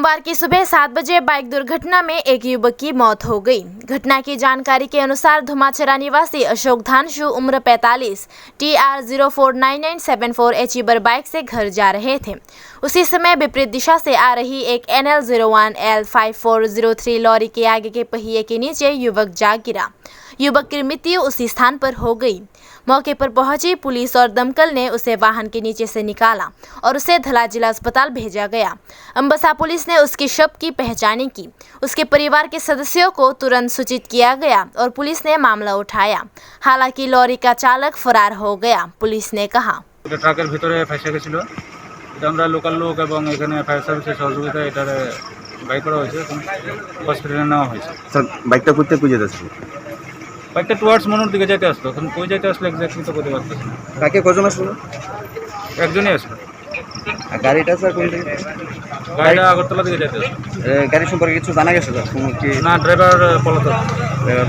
सोमवार की सुबह 7 बजे बाइक दुर्घटना में एक युवक की मौत हो गई। घटना की जानकारी के अनुसार धुमाचरा निवासी अशोक धानशु उम्र 45 TR 049974 बाइक से घर जा रहे थे। उसी समय विपरीत दिशा से आ रही एक NL01L5403 लॉरी के आगे के पहिए के नीचे युवक जा गिरा। युवक की मृत्यु उसी स्थान पर हो गई। मौके पर पहुंची पुलिस और दमकल ने उसे वाहन के नीचे से निकाला और उसे धला जिला अस्पताल भेजा गया। अम्बसा पुलिस ने उसके शव की पहचान की। उसके परिवार के सदस्यों को तुरंत सूचित किया गया और पुलिस ने मामला उठाया। हालांकि लॉरी का चालक फरार हो गया, पुलिस ने कहा। ट्राकेर भितरे फैसे गेছিল। এটা আমরা লোকাল লোক এবং এখানে ফায়ার সার্ভিসের সহযোগিতায় এটারে বাইক করা হয়েছে এবং হসপিটালে নেওয়া হয়েছে। স্যার বাইকটা কোথায় খুঁজে যাচ্ছে? বাইকটা টুয়ার্ডস মনুর দিকে যেতে আসলো, এখন কই যেতে আসলো এক্স্যাক্টলি তো বলতে পারতেছি না। কাকে কজন আসলো? একজনই আসলো। আর গাড়িটা স্যার কোন দিকে? গাড়িটা আগরতলা দিকে যেতে আসলো। গাড়ি সম্পর্কে কিছু জানা গেছে স্যার? না, ড্রাইভার পলাতক। ড্রাইভার